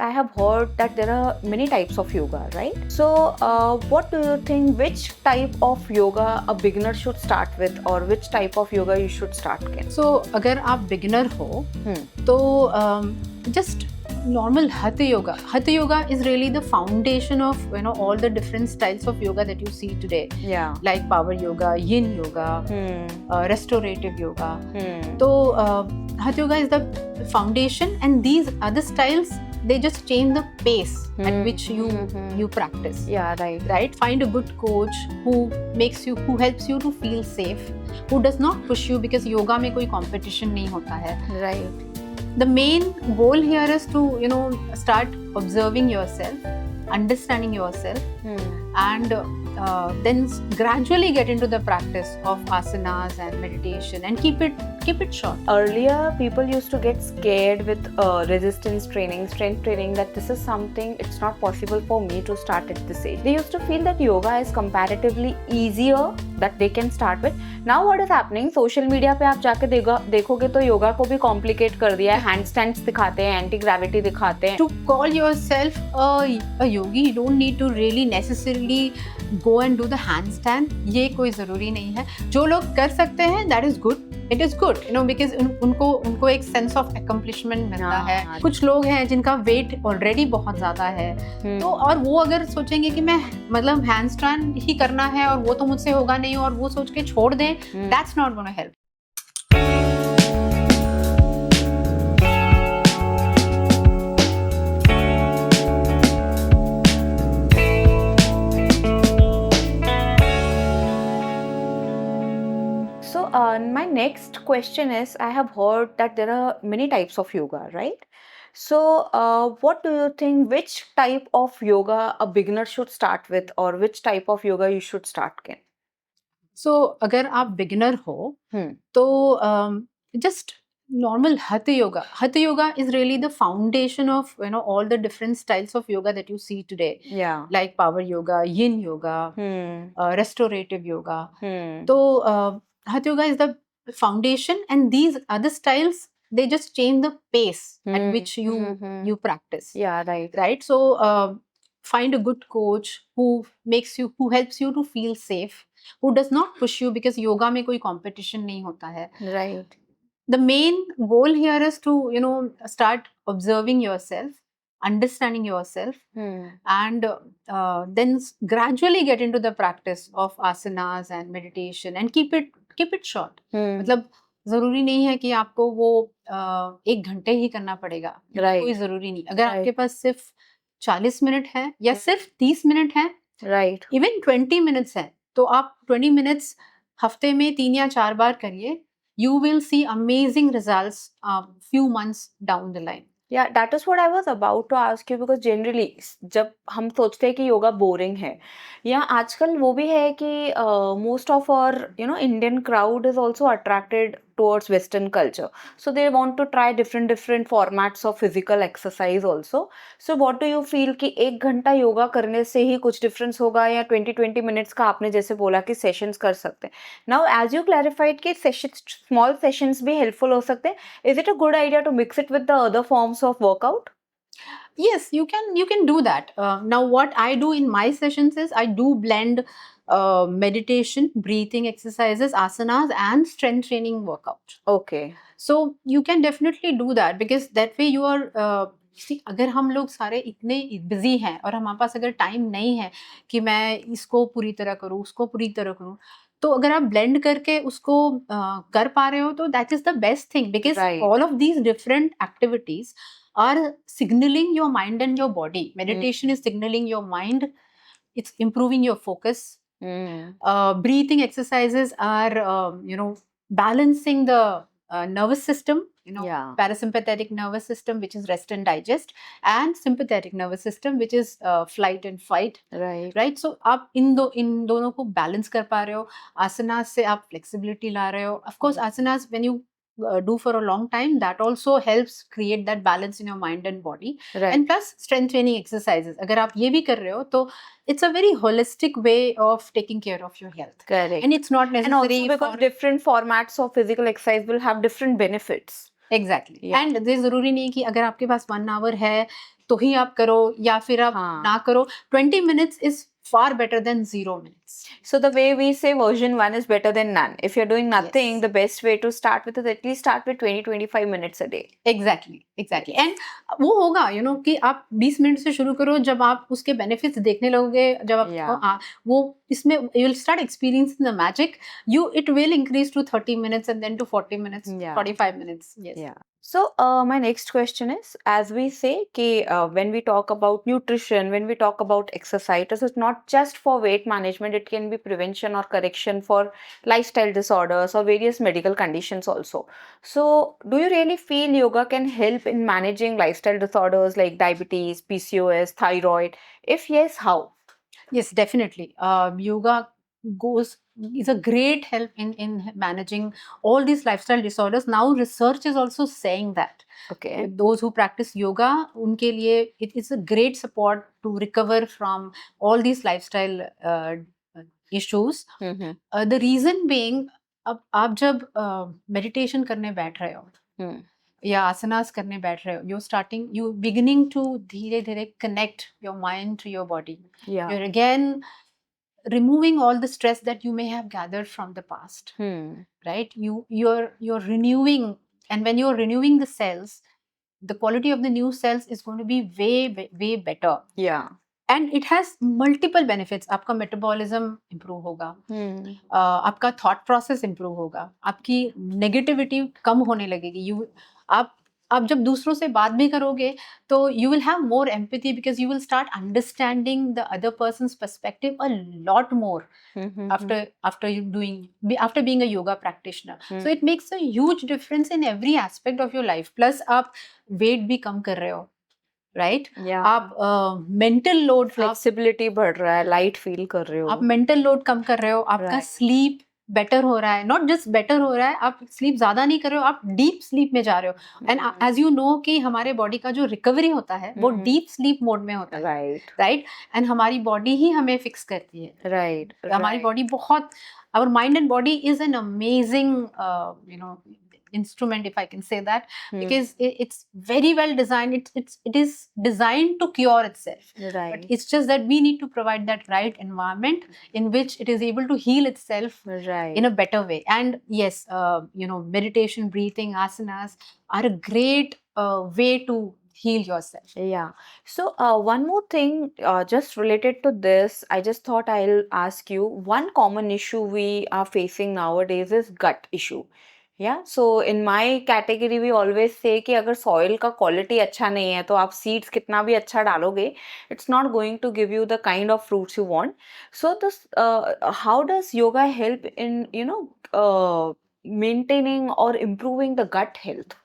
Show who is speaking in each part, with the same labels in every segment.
Speaker 1: I have heard that there are many types of yoga, right? So, what do you think? Which type of yoga a beginner should start with, or which type of yoga you should start with?
Speaker 2: So अगर आप beginner हो तो just normal hatha yoga is really the foundation of all the different styles of yoga that you see today.
Speaker 1: Yeah.
Speaker 2: Like power yoga, yin yoga, restorative yoga. So hatha yoga is the foundation, and these other styles, they just change the pace at which you practice.
Speaker 1: Yeah,
Speaker 2: right. Find a good coach who helps you to feel safe, who does not push you, because yoga में कोई competition नहीं होता है.
Speaker 1: Right.
Speaker 2: The main goal here is to start observing yourself, understanding yourself, and then gradually get into the practice of asanas and meditation, and keep it short.
Speaker 1: Earlier, people used to get scared with resistance training, strength training, that this is something, it's not possible for me to start at this age. They used to feel that yoga is comparatively easier that they can start with. Now what is happening? Social media पे आप जाके देखोगे तो योगा को भी complicate कर दिया है. Handstands दिखाते हैं, anti-gravity दिखाते हैं.
Speaker 2: To call yourself a yogi, you don't need to really necessarily go and do the handstand. ये कोई ज़रूरी नहीं है. जो लोग कर सकते हैं, that is good. It is good, because उनको एक sense of accomplishment मिलता है. कुछ लोग हैं जिनका weight already बहुत ज़्यादा है, तो और वो अगर सोचेंगे कि मैं मतलब handstand ही करना है और वो तो मुझसे होगा नहीं, और वो सोच के छोड़ दें, that's not going to help.
Speaker 1: So, my next question is, I have heard that there are many types of yoga, right? So, what do you think? Which type of yoga a beginner should start with, or which type of yoga you should start with?
Speaker 2: So, अगर आप beginner हो तो just normal hatha yoga is really the foundation of all the different styles of yoga that you see today.
Speaker 1: Yeah.
Speaker 2: Like power yoga, yin yoga, restorative yoga.
Speaker 1: Hmm.
Speaker 2: So hatha yoga is the foundation, and these other styles, they just change the pace at which you practice.
Speaker 1: Yeah, right.
Speaker 2: So find a good coach who helps you to feel safe, who does not push you, because yoga में कोई competition नहीं होता है.
Speaker 1: Right.
Speaker 2: The main goal here is to start observing yourself, understanding yourself, and then gradually get into the practice of asanas and meditation, and keep it short. मतलब जरूरी नहीं है कि आपको वो 1 घंटे ही करना पड़ेगा.
Speaker 1: Right.
Speaker 2: कोई जरूरी नहीं. अगर आपके पास सिर्फ 40 मिनट है या सिर्फ 30 मिनट है,
Speaker 1: Right.
Speaker 2: इवन 20 मिनट्स है, तो आप 20 मिनट्स हफ्ते में 3 या 4 बार करिए. You will see amazing results few months down the line.
Speaker 1: Yeah, that is what I was about to ask you, because generally जब हम सोचते हैं कि योगा बोरिंग है, या आजकल वो भी है कि most of our Indian crowd is also attracted towards Western culture, so they want to try different formats of physical exercise also. So what do you feel कि 1 घंटा योगा करने से ही कुछ difference होगा, या 20 minutes का आपने जैसे बोला कि sessions कर सकते हैं. Now as you clarified कि small sessions भी helpful हो सकते हैं, is it a good idea to mix it with the other forms of workout?
Speaker 2: Yes, you can do that. Now what I do in my sessions is I do blend meditation, breathing exercises, asanas, and strength training workout.
Speaker 1: Okay.
Speaker 2: So you can definitely do that, because that way you are see, अगर हम लोग सारे इतने busy हैं और हमारे पास अगर time नहीं है कि मैं इसको पूरी तरह करूँ, उसको पूरी तरह करूँ, तो अगर आप ब्लेंड करके उसको कर पा रहे हो, तो that is the best thing, because all of these different activities are signaling your mind and your body. Meditation is signaling your mind. It's improving your focus. Breathing exercises are, balancing the nervous system. Parasympathetic nervous system, which is rest and digest, and sympathetic nervous system, which is flight and fight. Right. So आप इन दोनों को balance कर पा रहे हो. Asanas से आप flexibility ला रहे हो. Of course, asanas, when you do for a long time, that also helps create that balance in your mind and body.
Speaker 1: Right.
Speaker 2: And plus strength training exercises, अगर आप ये भी कर रहे हो, तो it's a very holistic way of taking care of your health.
Speaker 1: Correct.
Speaker 2: And it's not necessary,
Speaker 1: and also because different formats of physical exercise will have different benefits.
Speaker 2: Exactly. Yeah. And this जरूरी नहीं कि अगर आपके पास 1 hour है तो ही आप करो या फिर आप
Speaker 1: हाँ.
Speaker 2: ना करो. 20 minutes is far better than 0 minutes.
Speaker 1: So the way we say version 1 is better than none. If you're doing nothing,
Speaker 2: Yes.
Speaker 1: the best way to start with is at least start with 20-25 minutes a day.
Speaker 2: Exactly and वो होगा कि आप 20 minute से शुरू करो. जब आप उसके बेनिफिट्स देखने लगोगे, जब आप
Speaker 1: Yeah.
Speaker 2: वो इसमें you will start experiencing the magic. It will increase to 30 minutes and then to 40 minutes,
Speaker 1: Yeah.
Speaker 2: 45 minutes. Yes.
Speaker 1: Yeah. So my next question is, as we say कि when we talk about nutrition, when we talk about exercise, it's not just for weight management, it can be prevention or correction for lifestyle disorders or various medical conditions also. So do you really feel yoga can help in managing lifestyle disorders like diabetes, PCOS, thyroid? If yes, how?
Speaker 2: Yes, definitely. Yoga goes is a great help in managing all these lifestyle disorders. Now research is also saying that
Speaker 1: Okay.
Speaker 2: those who practice yoga, unke liye it is a great support to recover from all these lifestyle issues.
Speaker 1: Mm-hmm.
Speaker 2: The reason being, अब आप जब meditation करने बैठ रहे हो या आसनास करने बैठ रहे हो, यू बिगिनिंग टू धीरे धीरे connect your mind to your body.
Speaker 1: Yeah.
Speaker 2: You're again removing all the stress that you may have gathered from the past. Right? You're renewing, and when you're renewing the cells, the quality of the new cells is going to be way better.
Speaker 1: Yeah.
Speaker 2: And it has multiple benefits. आपका metabolism improve होगा, आपका thought process improve होगा, आपकी negativity कम होने लगेगी. आप जब दूसरों से बात भी करोगे तो you will have more empathy because you will start understanding the other persons perspective a lot more after being a yoga practitioner. So it makes a huge difference in every aspect of your life. Plus आप wait भी कम कर रहे हो, right? आप mental load,
Speaker 1: flexibility बढ़ रहा है, light feel कर रहे हो,
Speaker 2: आप मेंटल लोड कम कर रहे हो, आपका स्लीप बेटर हो रहा है. नॉट जस्ट बेटर हो रहा है, आप स्लीप ज्यादा नहीं कर रहे हो, आप डीप स्लीप में जा रहे हो. एंड एज यू नो कि हमारे बॉडी का जो रिकवरी होता है वो डीप स्लीप मोड में होता है. राइट? एंड हमारी बॉडी ही हमें फिक्स करती है. राइट? हमारी बॉडी बहुत, our mind and body is an amazing instrument, if I can say that, because it's very well designed. It is designed to cure itself.
Speaker 1: Right.
Speaker 2: But it's just that we need to provide that right environment in which it is able to heal itself in a better way. And yes, meditation, breathing, asanas are a great way to heal yourself.
Speaker 1: Yeah. So one more thing, just related to this, I just thought I'll ask you, one common issue we are facing nowadays is gut issue. Yeah. So in my category we always say कि अगर soil का quality अच्छा नहीं है तो आप seeds कितना भी अच्छा डालोगे, it's not going to give you the kind of fruits you want. So this, how does yoga help in maintaining or improving the gut health?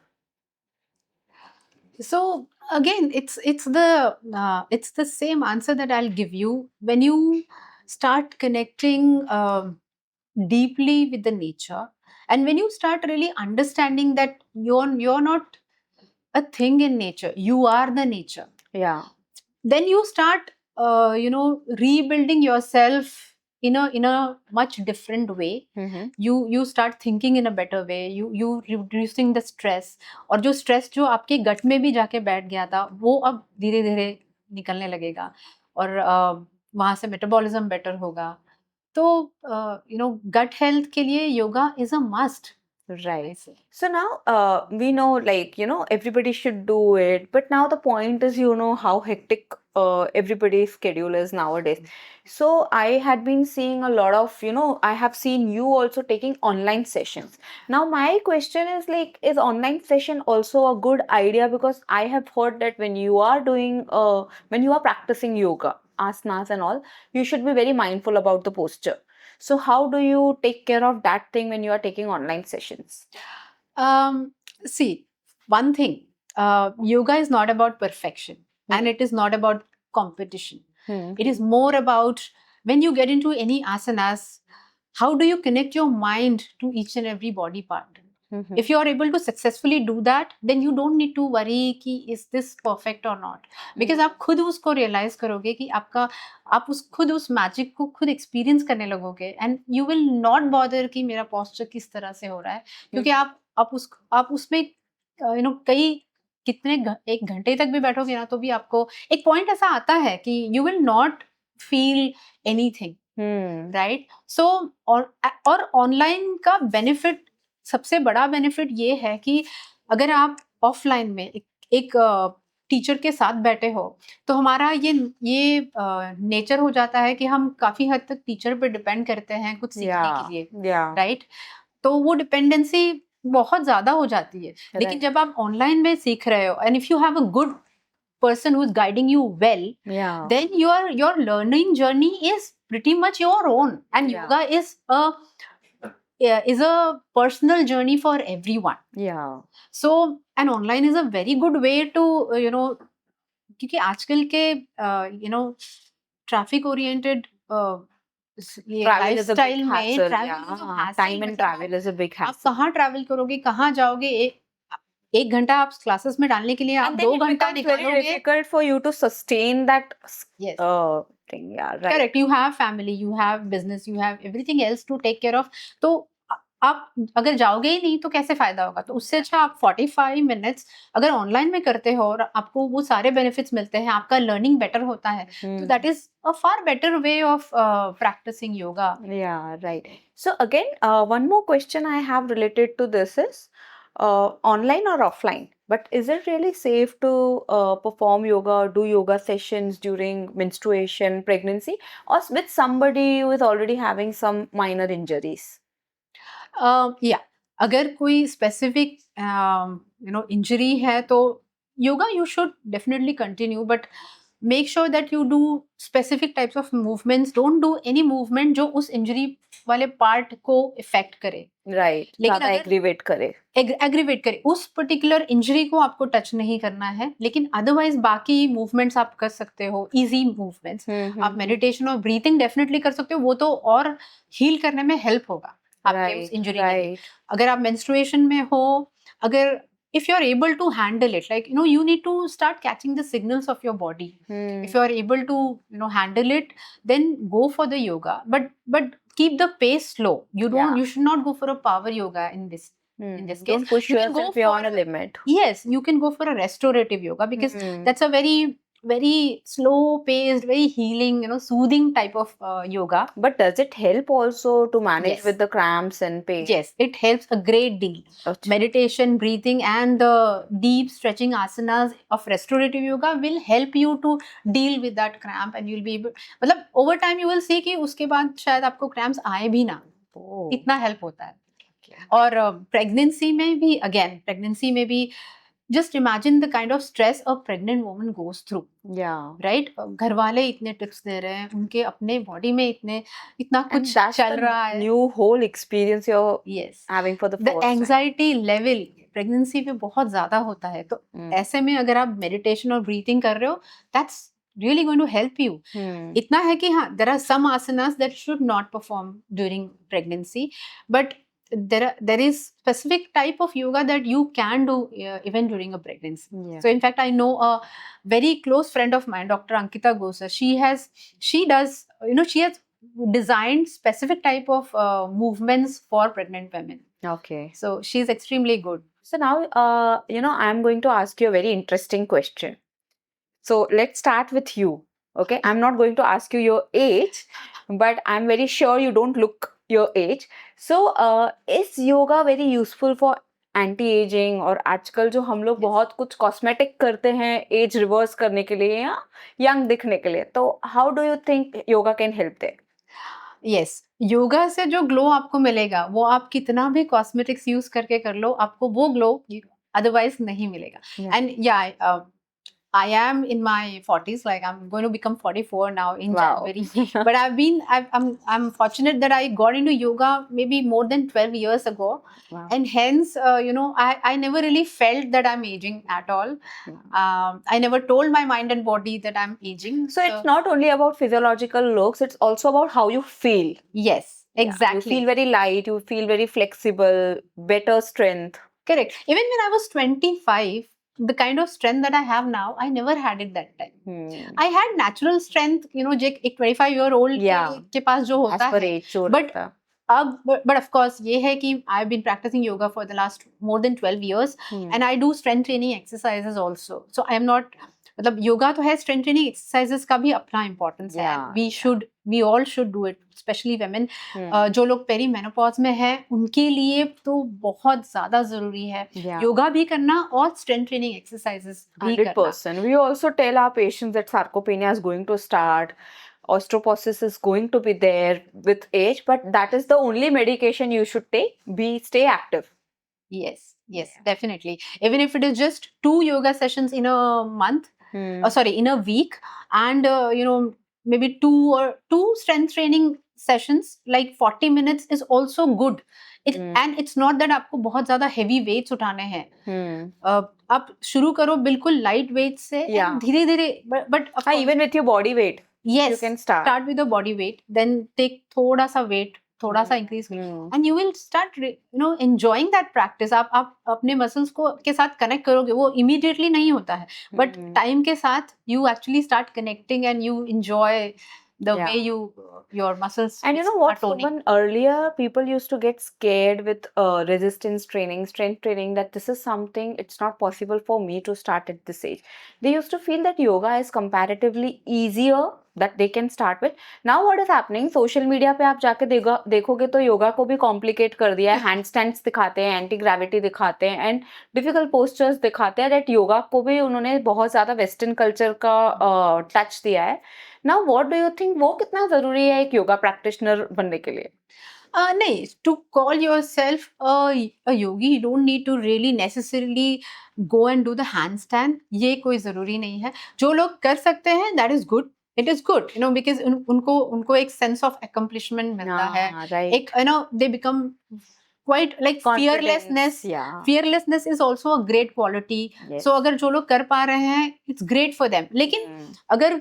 Speaker 2: So again, it's the same answer that I'll give you. When you start connecting deeply with the nature, and when you start really understanding that you're not a thing in nature, you are the nature.
Speaker 1: Yeah.
Speaker 2: Then you start rebuilding yourself in a much different way. You start thinking in a better way. You reducing the stress, और जो stress जो आपके gut में भी जाके बैठ गया था वो अब धीरे धीरे निकलने लगेगा, और वहाँ से metabolism better होगा. तो gut health के लिए yoga is a must.
Speaker 1: Right. So now we know, like, everybody should do it, but now the point is, how hectic everybody's schedule is nowadays. So I had been seeing a lot of, I have seen you also taking online sessions. Now my question is, like, is online session also a good idea? Because I have heard that when you are practicing yoga, asanas and all, you should be very mindful about the posture. So how do you take care of that thing when you are taking online sessions?
Speaker 2: See, one thing, yoga is not about perfection, and it is not about competition. It is more about when you get into any asanas, how do you connect your mind to each and every body part? If you are able to successfully do that, then you don't need to worry कि is this perfect or not, because आप खुद उसको realize करोगे कि आप खुद उस magic को खुद experience करने लगोगे, and you will not bother कि मेरा posture किस तरह से हो रहा है, क्योंकि आप उसमें कई एक घंटे तक भी बैठोगे ना तो भी आपको एक पॉइंट ऐसा आता है कि you will not feel anything, right? So और ऑनलाइन का बेनिफिट, सबसे बड़ा बेनिफिट ये है कि अगर आप ऑफलाइन में एक टीचर के साथ बैठे हो तो हमारा ये नेचर हो जाता है कि हम काफी हद तक टीचर पे डिपेंड करते हैं कुछ सीखने के लिए,
Speaker 1: yeah,
Speaker 2: राइट? तो वो डिपेंडेंसी बहुत ज्यादा हो जाती है। लेकिन
Speaker 1: right,
Speaker 2: जब आप ऑनलाइन में सीख रहे हो and if you have a good person who's guiding you well,
Speaker 1: yeah,
Speaker 2: then your learning journey is pretty much your own, and
Speaker 1: yeah,
Speaker 2: yoga is a personal journey for everyone.
Speaker 1: yeah,
Speaker 2: So and online is a very good way to क्योंकि आजकल के traffic oriented ये
Speaker 1: travel is a big
Speaker 2: lifestyle में
Speaker 1: hassle,
Speaker 2: travel
Speaker 1: yeah,
Speaker 2: is hassle,
Speaker 1: time and
Speaker 2: मतलब
Speaker 1: travel is a big
Speaker 2: आप
Speaker 1: hassle,
Speaker 2: कहाँ travel करोगे, कहाँ जाओगे? एक घंटा आप क्लासेस में डालने के लिए आप
Speaker 1: and then
Speaker 2: 2
Speaker 1: it
Speaker 2: घंटा
Speaker 1: becomes very
Speaker 2: निकालोगे।
Speaker 1: difficult for you to sustain that
Speaker 2: yes,
Speaker 1: thing, yeah, right,
Speaker 2: correct, you have family, you have business, you have everything else to take care of. तो आप अगर जाओगे ही नहीं तो कैसे फायदा होगा? तो उससे अच्छा आप 45 मिनट्स अगर ऑनलाइन में करते हो और आपको वो सारे बेनिफिट्स मिलते हैं, आपका लर्निंग बेटर होता है, तो that is a far better way of practising yoga.
Speaker 1: yeah, right. So again, one more question I have related to this is online or offline, but is it really safe to perform yoga or do yoga sessions during menstruation, pregnancy, or with somebody who is already having some minor injuries?
Speaker 2: या अगर कोई specific injury है तो yoga you should definitely continue, but make sure that you do specific types of movements, don't do any movement जो उस injury वाले part को effect करे,
Speaker 1: Right.
Speaker 2: लेकिन
Speaker 1: ज़्यादा
Speaker 2: अगर
Speaker 1: aggravate करे.
Speaker 2: एग्रीवेट करे, उस पर्टिकुलर इंजरी को आपको टच नहीं करना है, लेकिन अदरवाइज बाकी मूवमेंट्स आप कर सकते हो, इजी मूवमेंट्स। आप मेडिटेशन और ब्रीथिंग डेफिनेटली कर सकते हो, वो तो और हील करने में हेल्प होगा आपके उस
Speaker 1: Right,
Speaker 2: इंजरी के लिए।
Speaker 1: right.
Speaker 2: अगर आप मेंस्ट्रुएशन में हो, अगर if you are able to handle it, like you need to start catching the signals of your body. If you are able to handle it, then go for the yoga, but keep the pace slow.
Speaker 1: Yeah.
Speaker 2: You should not go for a power yoga in this case.
Speaker 1: Don't push
Speaker 2: You can go
Speaker 1: yourself beyond a
Speaker 2: for
Speaker 1: limit.
Speaker 2: yes, you can go for a restorative yoga because
Speaker 1: Hmm.
Speaker 2: that's a very slow paced, very healing, soothing type of yoga.
Speaker 1: But does it help also to manage
Speaker 2: Yes.
Speaker 1: with the cramps and pain?
Speaker 2: Yes, it helps a great deal.
Speaker 1: Achha.
Speaker 2: Meditation, breathing, and the deep stretching asanas of restorative yoga will help you to deal with that cramp, and you'll be able, मतलब over time you will see कि उसके बाद शायद आपको cramps आए भी ना,
Speaker 1: Oh.
Speaker 2: इतना हेल्प होता है।
Speaker 1: Okay.
Speaker 2: और प्रेगनेंसी में भी, अगेन प्रेगनेंसी में भी just imagine the kind of stress a pregnant woman goes through,
Speaker 1: Yeah.
Speaker 2: Right? घर वाले इतने टिप्स दे रहे हैं, उनके अपने बॉडी में इतना
Speaker 1: And
Speaker 2: कुछ
Speaker 1: that's
Speaker 2: चल
Speaker 1: the
Speaker 2: रहा है।
Speaker 1: new whole experience you're
Speaker 2: yes,
Speaker 1: having for the
Speaker 2: the
Speaker 1: first time.
Speaker 2: Anxiety level pregnancy पे बहुत ज्यादा होता है, तो ऐसे में अगर आप मेडिटेशन और ब्रीथिंग कर रहे हो, that's really going to help you. इतना है कि हाँ, there are some asanas that should not perform during pregnancy, but there is specific type of yoga that you can do even during a pregnancy.
Speaker 1: Yeah.
Speaker 2: So in fact, I know a very close friend of mine, Dr. Ankita Gosa. She has designed specific type of movements for pregnant women.
Speaker 1: Okay.
Speaker 2: So she's extremely good.
Speaker 1: So now, I'm going to ask you a very interesting question. So let's start with you. Okay. I'm not going to ask you your age, but I'm very sure you don't look your age. So, is yoga very useful for anti-aging? और आजकल जो हम लोग
Speaker 2: Yes.
Speaker 1: बहुत कुछ cosmetic करते हैं as reverse करने के लिए या यंग दिखने के लिए, तो how do you think yoga can help there?
Speaker 2: Yes, yoga से जो ग्लो आपको मिलेगा वो आप कितना भी कॉस्मेटिक्स यूज करके कर लो, आपको वो ग्लो अदरवाइज नहीं मिलेगा।
Speaker 1: Yeah.
Speaker 2: एंड या I am in my 40s, like I'm going to become 44 now in
Speaker 1: Wow.
Speaker 2: January. But I'm fortunate that I got into yoga maybe more than 12 years ago.
Speaker 1: Wow.
Speaker 2: And hence, I never really felt that I'm aging at all.
Speaker 1: Yeah.
Speaker 2: I never told my mind and body that I'm aging.
Speaker 1: So it's not only about physiological looks, it's also about how you feel.
Speaker 2: Yes,
Speaker 1: Yeah.
Speaker 2: exactly.
Speaker 1: You feel very light, you feel very flexible, better strength.
Speaker 2: Correct. Even when I was 25, the kind of strength that I have now, I never had it that time. I had natural strength, जो एक 25-year-old
Speaker 1: Yeah.
Speaker 2: के पास जो
Speaker 1: As
Speaker 2: होता
Speaker 1: per
Speaker 2: है,
Speaker 1: age, जो
Speaker 2: but
Speaker 1: रहता है.
Speaker 2: अब but of course ये है कि I've been practicing yoga for the last more than 12 years and I do strength training exercises also. So I am not मतलब योगा तो है, strength training exercises का भी अपना importance है.
Speaker 1: Yeah,
Speaker 2: We all should do it, especially women. जो लोग peri menopause में हैं उनके लिए तो बहुत ज्यादा जरूरी है
Speaker 1: yeah.
Speaker 2: योगा भी करना और strength training exercises भी करना.
Speaker 1: 100%. We also tell our patients that sarcopenia is going to start, osteoporosis is going to be there with age, but that is the only medication you should take. Stay active.
Speaker 2: Yes, definitely. Even if it is just 2 yoga sessions in a month, in a week, and maybe two strength training sessions, like 40 minutes is also good. And it's not that आपको बहुत ज्यादा heavy weights उठाने हैं. आप शुरू करो बिल्कुल light weights से, and धीरे धीरे, but of course,
Speaker 1: even with your body weight,
Speaker 2: yes,
Speaker 1: you can start
Speaker 2: with the body weight, then take थोड़ा सा weight, थोड़ा सा increase, and you will start enjoying that practice. आप अपने muscles को के साथ connect करोगे, वो immediately नहीं होता है, but time के साथ you actually start connecting and you enjoy the way your muscles
Speaker 1: and you know what,
Speaker 2: are toning.
Speaker 1: Suman, earlier people used to get scared with resistance training, strength training, that this is something it's not possible for me to start at this age. They used to feel that yoga is comparatively easier that they can start with. Now what is happening, social media पे आप जाके देखोगे तो योगा को भी complicate कर दिया है. हैंड स्टैंड्स दिखाते हैं, एंटी ग्रेविटी दिखाते हैं, एंड डिफिकल्ट पोस्चर्स दिखाते हैं. दैट योगा को भी उन्होंने बहुत ज्यादा वेस्टर्न कल्चर का टच दिया है. Now what do you think, वो कितना जरूरी है एक योगा प्रैक्टिशनर बनने के लिए?
Speaker 2: नहीं, to call yourself a yogi, you don't need to really necessarily go and do the handstand. ये कोई जरूरी नहीं है. जो लोग कर सकते हैं, that is good. It is good, because उनको एक sense of accomplishment मिलता है.
Speaker 1: Right.
Speaker 2: एक they become quite like
Speaker 1: Confidence,
Speaker 2: fearlessness.
Speaker 1: yeah.
Speaker 2: Fearlessness is also a great quality.
Speaker 1: Yes.
Speaker 2: So अगर जो लोग कर पा रहे हैं, it's great for them. लेकिन अगर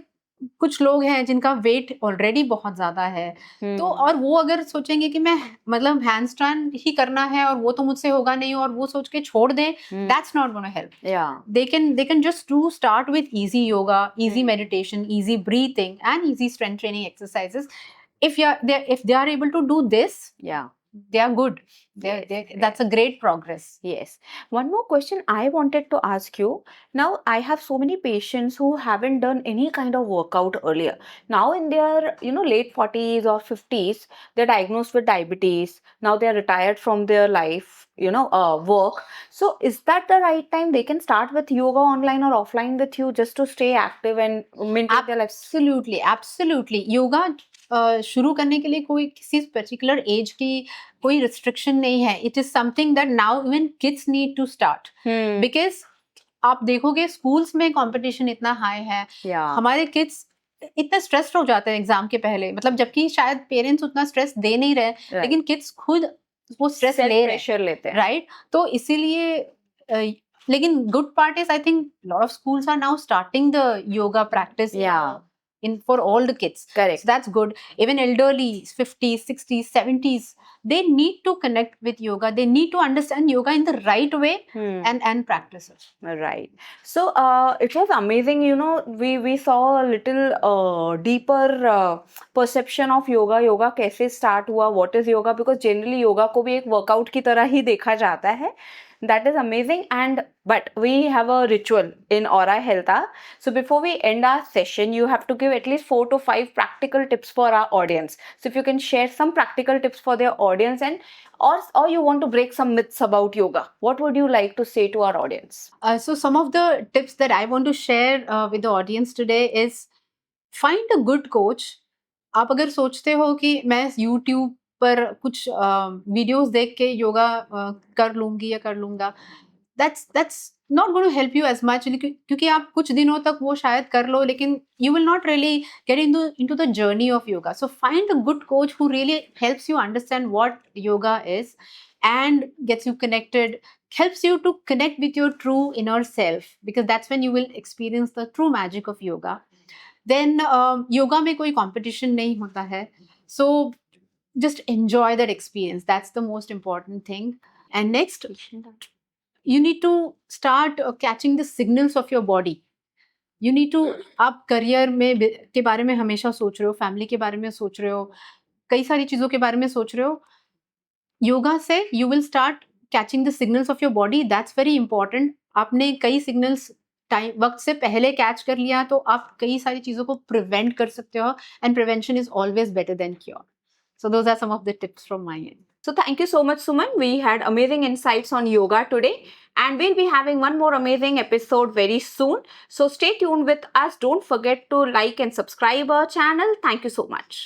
Speaker 2: कुछ लोग हैं जिनका वेट ऑलरेडी बहुत ज्यादा है, तो और वो अगर सोचेंगे कि मैं मतलब हैंडस्टैंड ही करना है और वो तो मुझसे होगा नहीं, और वो सोच के छोड़ दें, that's not gonna help. they can just do start with easy yoga, easy meditation, easy breathing, and easy strength training exercises. If they are able to do this, they are good. That's a great progress.
Speaker 1: Yes. One more question I wanted to ask you. Now, I have so many patients who haven't done any kind of workout earlier. Now, in their late 40s or 50s, they're diagnosed with diabetes. Now they're retired from their life, work. So, is that the right time they can start with yoga online or offline with you, just to stay active and maintain their life?
Speaker 2: Absolutely. Yoga शुरू करने के लिए कोई किसी particular age की कोई restriction नहीं है. It is something that now even kids need to start, because आप देखोगे स्कूल्स में कंपटीशन इतना हाई है. हमारे किड्स इतना स्ट्रेस्ड हो जाते हैं एग्जाम के पहले, मतलब जबकि शायद पेरेंट्स उतना स्ट्रेस दे नहीं रहे, लेकिन किड्स खुद वो स्ट्रेस प्रेशर लेते हैं, राइट? तो इसीलिए लेकिन good part is I think lot of schools are now starting the yoga practice for all the kids.
Speaker 1: Correct.
Speaker 2: So that's good. Even elderly, 50s, 60s, 70s, they need to connect with yoga. They need to understand yoga in the right way and practice it.
Speaker 1: Right. So it was amazing, we saw a little deeper perception of yoga. Yoga कैसे start हुआ, what is yoga, because generally yoga को भी एक workout की तरह ही देखा जाता है. That is amazing. But we have a ritual in Aura Health. So before we end our session, you have to give at least 4 to 5 practical tips for our audience. So if you can share some practical tips for their audience, and or you want to break some myths about yoga, what would you like to say to our audience?
Speaker 2: So some of the tips that I want to share with the audience today is find a good coach. आप अगर सोचते हो कि मैं YouTube पर कुछ videos देख के योगा कर लूंगी या कर लूंगा, that's not going to help you as much, क्योंकि आप कुछ दिनों तक वो शायद कर लो, लेकिन you will not really get into the journey of yoga. So find a good coach who really helps you understand what yoga is and gets you connected, helps you to connect with your true inner self, because that's when you will experience the true magic of yoga. Then yoga में कोई competition नहीं होता है, so just enjoy that experience. That's the most important thing. And next, you need to start catching the signals of your body. You need to, आप career में के बारे में हमेशा सोच रहे हो, फैमिली के बारे में सोच रहे हो, कई सारी चीज़ों के बारे में सोच रहे हो, योगा से you will start catching the signals of your body, that's very important. आपने कई सिग्नल्स टाइम वक्त से पहले कैच कर लिया तो आप कई सारी चीज़ों को प्रिवेंट कर सकते हो, and prevention is always better than cure. So those are some of the tips from my end.
Speaker 1: So thank you so much, Suman. We had amazing insights on yoga today, and we'll be having one more amazing episode very soon. So stay tuned with us. Don't forget to like and subscribe our channel. Thank you so much.